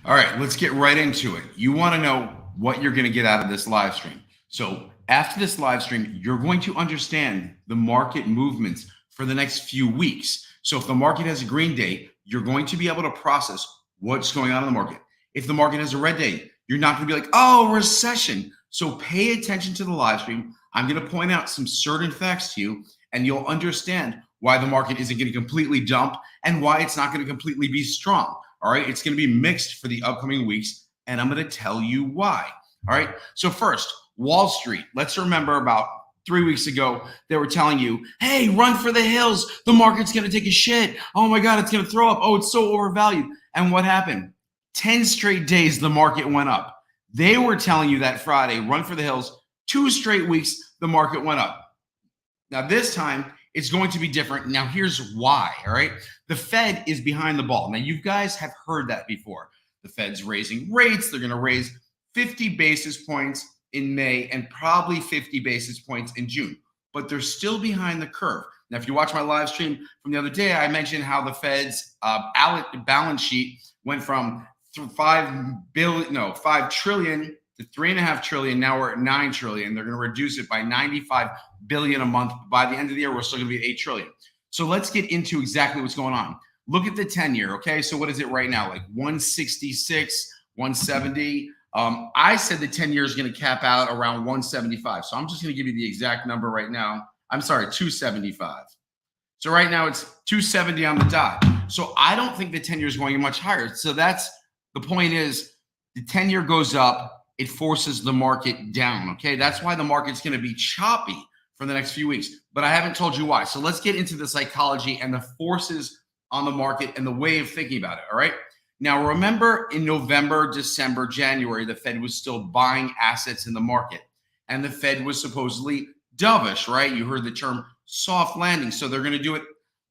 All right, let's get right into it. You want to know what you're going to get out of this live stream. So, after this live stream, you're going to understand the market movements for the next few weeks. So, if the market has a green day, you're going to be able to process what's going on in the market. If the market has a red day, you're not going to be like, oh, recession. So, pay attention to the live stream. I'm going to point out some certain facts to you, and you'll understand why the market isn't going to completely dump and why it's not going to completely be strong. All right. It's going to be mixed for the upcoming weeks. And I'm going to tell you why. All right. So, first, Wall Street. Let's remember about 3 weeks ago, they were telling you, hey, run for the hills. The market's going to take a shit. Oh my God, it's going to throw up. Oh, it's so overvalued. And what happened? 10 straight days, the market went up. They were telling you that Friday, run for the hills. 2 straight weeks, the market went up. Now, this time, it's going to be different. Now, here's why, all right? The Fed is behind the ball. Now, you guys have heard that before. The Fed's raising rates. They're going to raise 50 basis points in May and probably 50 basis points in June, but they're still behind the curve. Now, if you watch my live stream from the other day, I mentioned how the Fed's balance sheet went from 5 trillion to 3.5 trillion. Now we're at 9 trillion. They're going to reduce it by 95 billion a month. By the end of the year, we're still going to be at 8 trillion. So let's get into exactly what's going on. Look at the 10-year. Okay. So what is it right now? Like 166, 170. I said the 10-year is going to cap out around 175. So I'm just going to give you the exact number right now. I'm sorry, 275. So right now it's 270 on the dot. So I don't think the 10-year is going much higher. So that's the point is the 10-year goes up, it forces the market down. Okay. That's why the market's going to be choppy for the next few weeks. But I haven't told you why. So let's get into the psychology and the forces on the market and the way of thinking about it. All right. Now, remember in November, December, January, the Fed was still buying assets in the market. And the Fed was supposedly dovish, right? You heard the term soft landing. So they're going to do it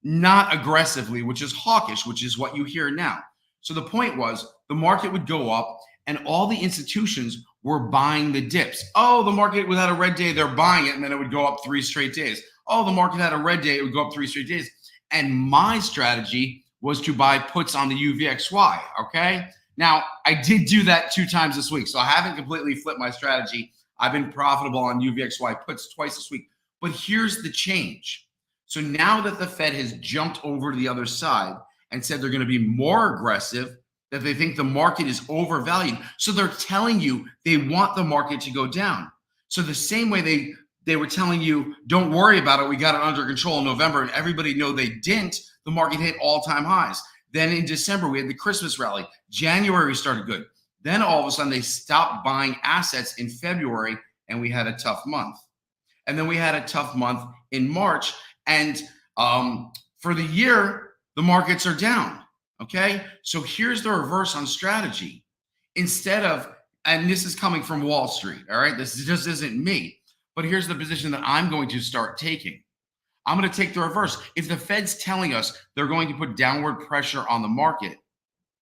not aggressively, which is hawkish, which is what you hear now. So the point was the market would go up and all the institutions were buying the dips. Oh, the market had a red day, they're buying it, and then it would go up 3 straight days. Oh, the market had a red day, it would go up 3 straight days. And my strategy was to buy puts on the UVXY, okay? Now, I did do that 2 times this week, so I haven't completely flipped my strategy. I've been profitable on UVXY puts twice this week. But here's the change. So now that the Fed has jumped over to the other side and said they're going to be more aggressive, that they think the market is overvalued. So they're telling you they want the market to go down. So the same way they were telling you, don't worry about it, we got it under control in November, and everybody know they didn't, the market hit all-time highs. Then in December, we had the Christmas rally. January started good. Then all of a sudden, they stopped buying assets in February, and we had a tough month. And then we had a tough month in March. And for the year, the markets are down. Okay, so here's the reverse on strategy. Instead of, and this is coming from Wall Street, all right, this just isn't me, but here's the position that I'm going to start taking. I'm going to take the reverse. If the Fed's telling us they're going to put downward pressure on the market,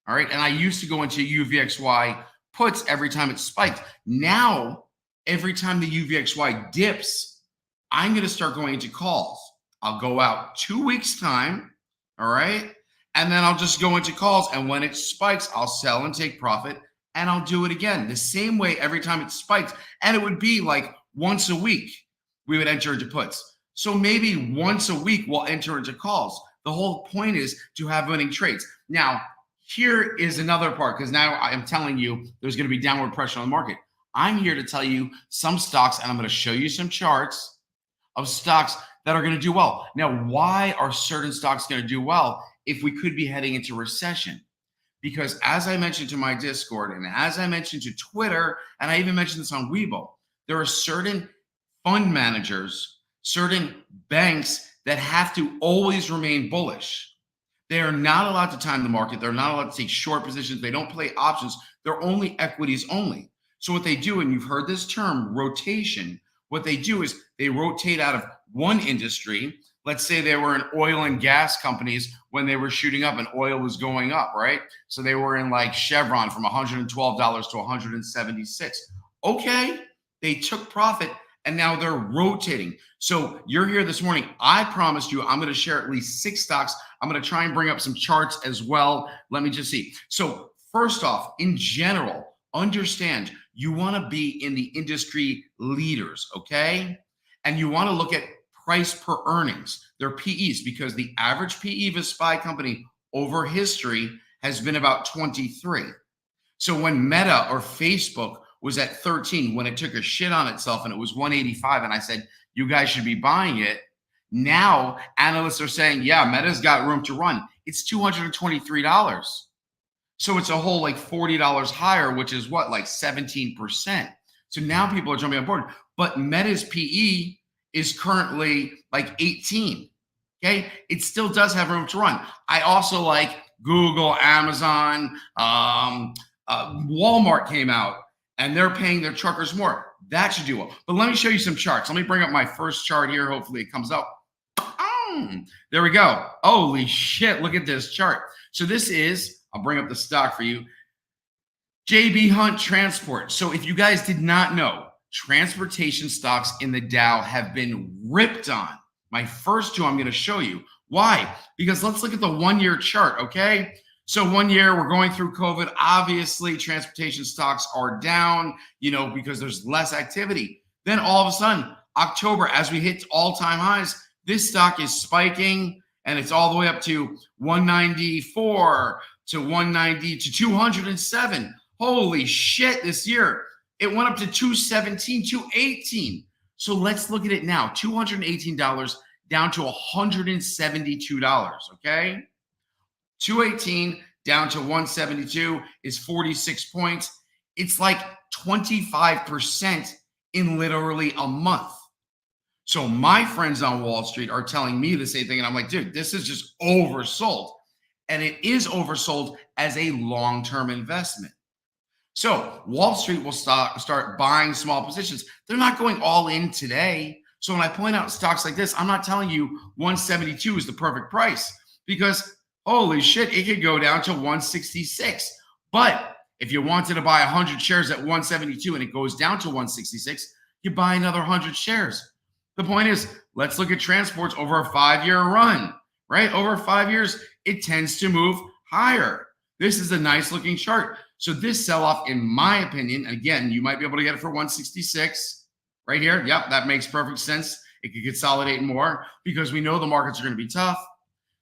all right, and I used to go into UVXY puts every time it spiked. Now, every time the UVXY dips, I'm going to start going into calls. I'll go out 2 weeks' time, all right? And then I'll just go into calls. And when it spikes, I'll sell and take profit. And I'll do it again the same way every time it spikes. And it would be like once a week we would enter into puts. So maybe once a week we'll enter into calls. The whole point is to have winning trades. Now, here is another part, because now I am telling you there's going to be downward pressure on the market. I'm here to tell you some stocks, and I'm going to show you some charts of stocks that are going to do well. Now, why are certain stocks going to do well if we could be heading into recession? Because as I mentioned to my Discord, and as I mentioned to Twitter, and I even mentioned this on Weibo, there are certain fund managers, certain banks that have to always remain bullish. They are not allowed to time the market. They're not allowed to take short positions. They don't play options. They're only equities only. So what they do, and you've heard this term, rotation, what they do is they rotate out of one industry. Let's say they were in oil and gas companies when they were shooting up and oil was going up, right? So they were in like Chevron from $112 to $176. Okay, they took profit and now they're rotating. So you're here this morning. I promised you I'm going to share at least 6 stocks. I'm going to try and bring up some charts as well. Let me just see. So first off, in general, understand you want to be in the industry leaders, okay? And you want to look at price per earnings, their PEs, because the average PE of a SPY company over history has been about 23. So when Meta or Facebook was at 13, when it took a shit on itself and it was 185, and I said, you guys should be buying it. Now analysts are saying, yeah, Meta's got room to run. It's $223. So it's a whole like $40 higher, which is what, like 17%. So now people are jumping on board. But Meta's PE is currently like 18. Okay. It still does have room to run. I also like Google, Amazon, Walmart came out and they're paying their truckers more. That should do well. But let me show you some charts. Let me bring up my first chart here. Hopefully it comes up. There we go. Holy shit. Look at this chart. So this is, I'll bring up the stock for you. JB Hunt Transport. So if you guys did not know, transportation stocks in the Dow have been ripped on. My first two I'm going to show you. Why? Because let's look at the 1 year chart, okay? So 1 year, we're going through COVID. Obviously, transportation stocks are down, because there's less activity. Then all of a sudden, October, as we hit all-time highs, this stock is spiking, and it's all the way up to 194 to 190 to 207. Holy shit, this year. It went up to 217, 218. So let's look at it now. $218 down to $172, okay? 218 down to 172 is 46 points. It's like 25% in literally a month. So my friends on Wall Street are telling me the same thing. And I'm like, dude, this is just oversold. And it is oversold as a long-term investment. So Wall Street will start buying small positions. They're not going all in today. So when I point out stocks like this, I'm not telling you 172 is the perfect price because holy shit, it could go down to 166. But if you wanted to buy 100 shares at 172 and it goes down to 166, you buy another 100 shares. The point is, let's look at transports over a 5-year run, right? Over 5 years, it tends to move higher. This is a nice looking chart. So this sell-off, in my opinion, again, you might be able to get it for 166 right here. Yep, that makes perfect sense. It could consolidate more because we know the markets are going to be tough.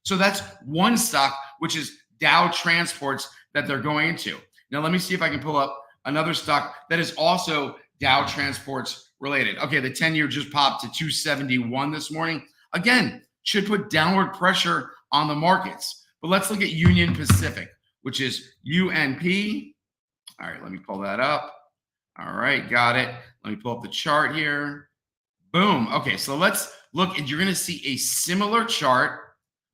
So that's one stock, which is Dow Transports that they're going into. Now, let me see if I can pull up another stock that is also Dow Transports related. Okay, the 10-year just popped to 271 this morning. Again, should put downward pressure on the markets. But let's look at Union Pacific, which is UNP. All right, let me pull that up. All right, got it. Let me pull up the chart here. Boom. Okay, so let's look, and you're going to see a similar chart.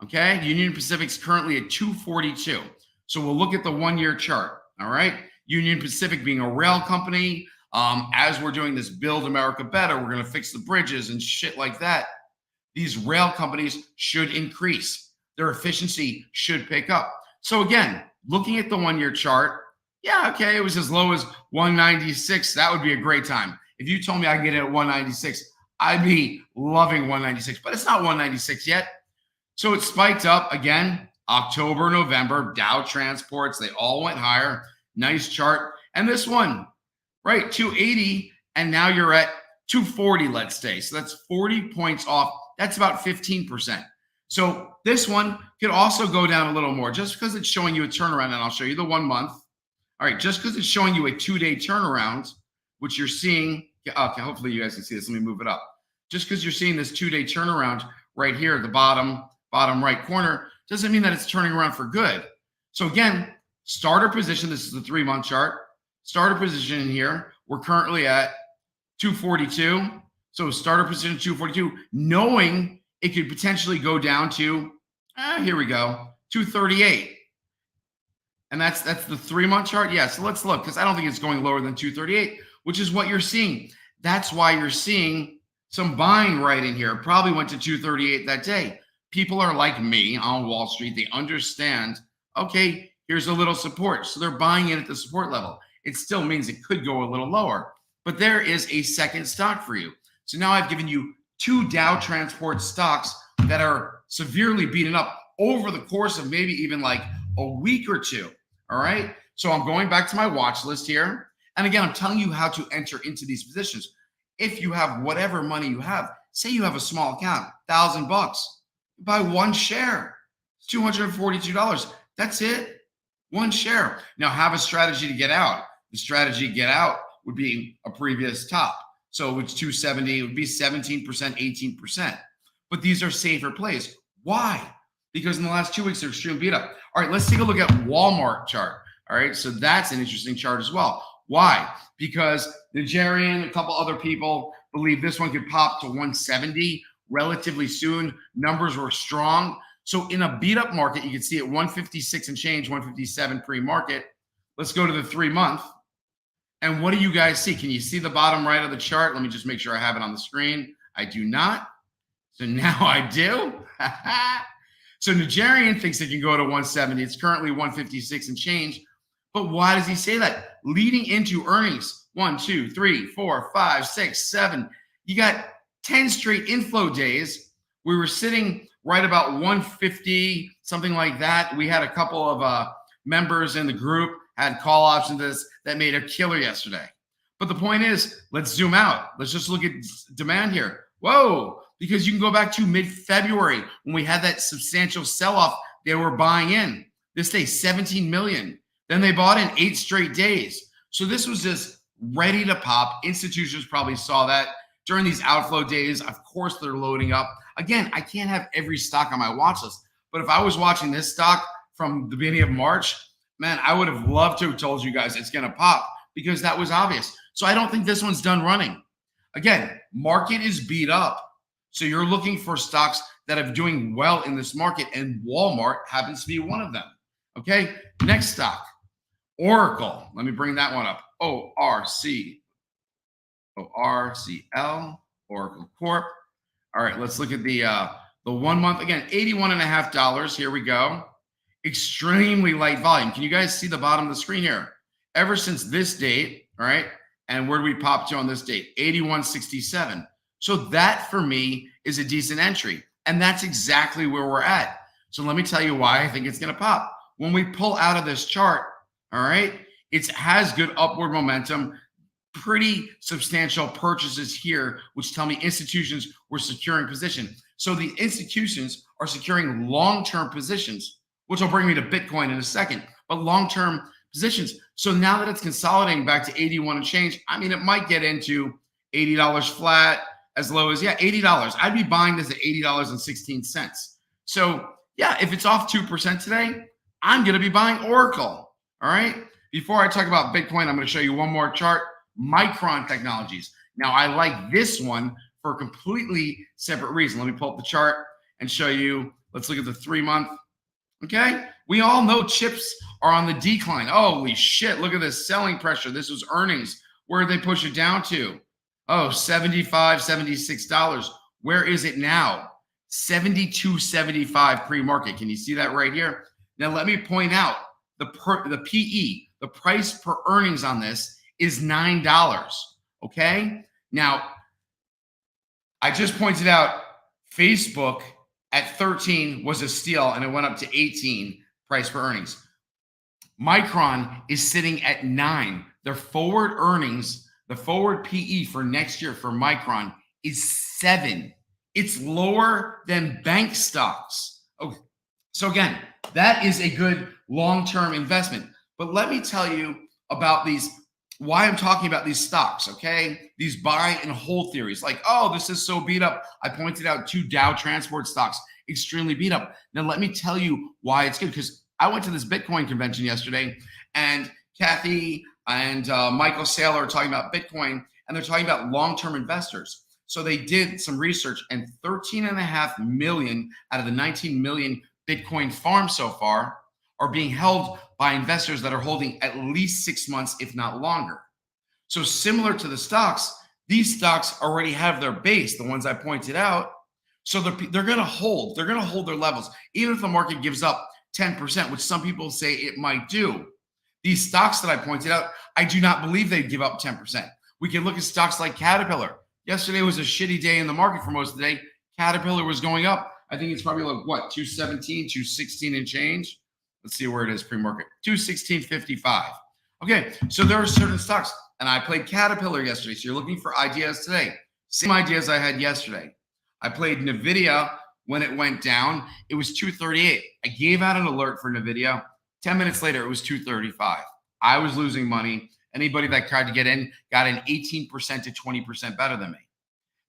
Okay, Union Pacific's currently at 242. So we'll look at the 1 year chart. All right, Union Pacific being a rail company. As we're doing this Build America Better, we're going to fix the bridges and shit like that. These rail companies should increase. Their efficiency should pick up. So again, looking at the 1 year chart, yeah, okay, it was as low as 196. That would be a great time. If you told me I could get it at 196, I'd be loving 196, but it's not 196 yet. So it spiked up again, October, November, Dow Transports, they all went higher. Nice chart. And this one, right, 280, and now you're at 240, let's say. So that's 40 points off. That's about 15%. So this one could also go down a little more just because it's showing you a turnaround, and I'll show you the 1 month. All right, just because it's showing you a 2-day turnaround, which you're seeing. Okay, hopefully you guys can see this. Let me move it up. Just because you're seeing this 2-day turnaround right here at the bottom right corner doesn't mean that it's turning around for good. So again, starter position, this is the 3-month chart. Starter position in here, we're currently at 242. So starter position 242, knowing it could potentially go down to, here we go, 238. And that's the 3-month chart. Yeah, so let's look, because I don't think it's going lower than 238, which is what you're seeing. That's why you're seeing some buying right in here. Probably went to 238 that day. People are like me on Wall Street. They understand, okay, here's a little support. So they're buying in at the support level. It still means it could go a little lower, but there is a second stock for you. So now I've given you 2 Dow Transport stocks that are severely beaten up over the course of maybe even like a week or two. All right. So I'm going back to my watch list here. And again, I'm telling you how to enter into these positions. If you have whatever money you have, say you have a small account, $1,000, buy one share, it's $242. That's it. One share. Now have a strategy to get out. The strategy to get out would be a previous top. So it's 270, it would be 17%, 18%. But these are safer plays. Why? Because in the last 2 weeks, they're extremely beat up. All right, let's take a look at Walmart chart. All right, so that's an interesting chart as well. Why? Because Nigerian, a couple other people believe this one could pop to 170 relatively soon. Numbers were strong. So in a beat up market, you can see it 156 and change, 157 pre-market. Let's go to the 3-month. And what do you guys see? Can you see the bottom right of the chart? Let me just make sure I have it on the screen. I do not. So now I do. So Nigerian thinks it can go to 170. It's currently 156 and change. But why does he say that? Leading into earnings, 1, 2, 3, 4, 5, 6, 7. You got 10 straight inflow days. We were sitting right about 150, something like that. We had a couple of members in the group had call options that made a killer yesterday. But the point is, let's zoom out. Let's just look at demand here. Whoa, because you can go back to mid-February when we had that substantial sell-off. They were buying in. This day, 17 million. Then they bought in 8 straight days. So this was just ready to pop. Institutions probably saw that during these outflow days. Of course, they're loading up. Again, I can't have every stock on my watch list. But if I was watching this stock from the beginning of March, man, I would have loved to have told you guys it's going to pop because that was obvious. So I don't think this one's done running. Again, market is beat up. So you're looking for stocks that are doing well in this market, and Walmart happens to be one of them. Okay, next stock, Oracle. Let me bring that one up. ORCL, Oracle Corp. All right, let's look at the 1 month. Again, $81.50. Here we go. Extremely light volume. Can you guys see the bottom of the screen here? Ever since this date, all right, and where do we pop to on this date? 81.67. So that for me is a decent entry. And that's exactly where we're at. So let me tell you why I think it's going to pop. When we pull out of this chart, all right, it has good upward momentum, pretty substantial purchases here, which tell me institutions were securing position. So the institutions are securing long-term positions, which will bring me to Bitcoin in a second, but long-term positions. So now that it's consolidating back to 81 and change, I mean, it might get into $80 flat, as low as, yeah, $80. I'd be buying this at $80.16. So yeah, if it's off 2% today, I'm going to be buying Oracle. All right. Before I talk about Bitcoin, I'm going to show you one more chart, Micron Technologies. Now I like this one for a completely separate reason. Let me pull up the chart and show you. Let's look at the 3-month. Okay. We all know chips are on the decline. Holy shit. Look at this selling pressure. This was earnings. Where did they push it down to? Oh, $75, $76. Where is it now? $72.75 pre-market. Can you see that right here? Now, let me point out the PE, the price per earnings on this is $9. Okay. Now, I just pointed out Facebook at 13 was a steal and it went up to 18 price per earnings. Micron is sitting at 9. Their forward earnings, the forward PE for next year for Micron is 7. It's lower than bank stocks. Okay. So again, that is a good long-term investment. But let me tell you about why I'm talking about these stocks, okay? These buy and hold theories. Like, oh, this is so beat up. I pointed out 2 Dow transport stocks, extremely beat up. Now, let me tell you why it's good. Because I went to this Bitcoin convention yesterday, and Kathy and Michael Saylor are talking about Bitcoin, and they're talking about long-term investors. So they did some research, and 13.5 million out of the 19 million Bitcoin farms so far are being held by investors that are holding at least 6 months, if not longer. So similar to the stocks, these stocks already have their base, the ones I pointed out. So they're going to hold. They're going to hold their levels, even if the market gives up 10%, which some people say it might do. These stocks that I pointed out, I do not believe they'd give up 10%. We can look at stocks like Caterpillar. Yesterday was a shitty day in the market for most of the day. Caterpillar was going up. I think it's probably like, what, 217, 216 and change. Let's see where it is pre-market. 216.55. Okay, so there are certain stocks, and I played Caterpillar yesterday. So you're looking for ideas today. Same ideas I had yesterday. I played NVIDIA when it went down. It was 238. I gave out an alert for NVIDIA. 10 minutes later, it was 235. I was losing money. Anybody that tried to get in got in 18% to 20% better than me.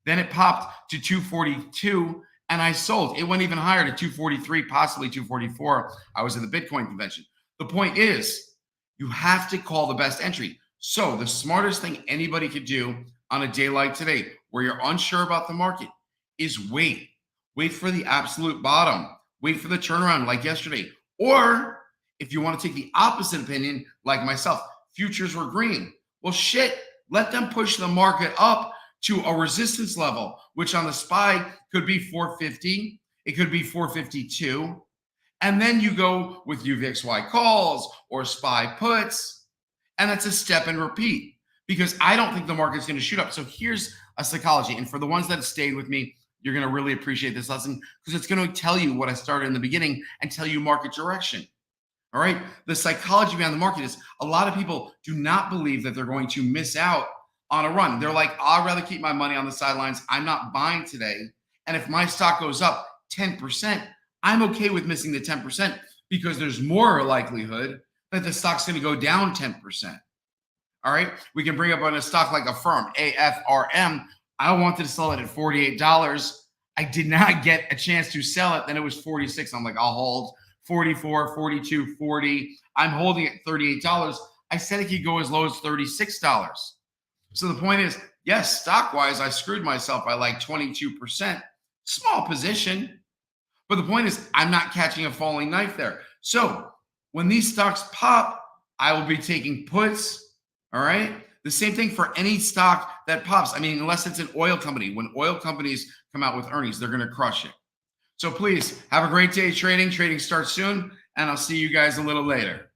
Then it popped to 242 and I sold. It went even higher to 243, possibly 244. I was at the Bitcoin convention. The point is, you have to call the best entry. So the smartest thing anybody could do on a day like today, where you're unsure about the market, is wait. Wait for the absolute bottom. Wait for the turnaround like yesterday. Or if you want to take the opposite opinion, like myself, futures were green. Well, shit, let them push the market up to a resistance level, which on the SPY could be 450. It could be 452. And then you go with UVXY calls or SPY puts. And that's a step and repeat, because I don't think the market's going to shoot up. So here's a psychology. And for the ones that have stayed with me, you're going to really appreciate this lesson, because it's going to tell you what I started in the beginning and tell you market direction. All right. The psychology behind the market is a lot of people do not believe that they're going to miss out on a run. They're like, I'd rather keep my money on the sidelines. I'm not buying today. And if my stock goes up 10%, I'm okay with missing the 10%, because there's more likelihood that the stock's going to go down 10%. All right. We can bring up on a stock like a firm, AFRM. I wanted to sell it at $48. I did not get a chance to sell it. Then it was 46. I'm like, I'll hold 44, 42, 40. I'm holding it $38. I said it could go as low as $36. So the point is, yes, stock-wise, I screwed myself by like 22%. Small position. But the point is, I'm not catching a falling knife there. So when these stocks pop, I will be taking puts. All right. The same thing for any stock that pops. I mean, unless it's an oil company. When oil companies come out with earnings, they're going to crush it. So please have a great day trading. Trading starts soon, and I'll see you guys a little later.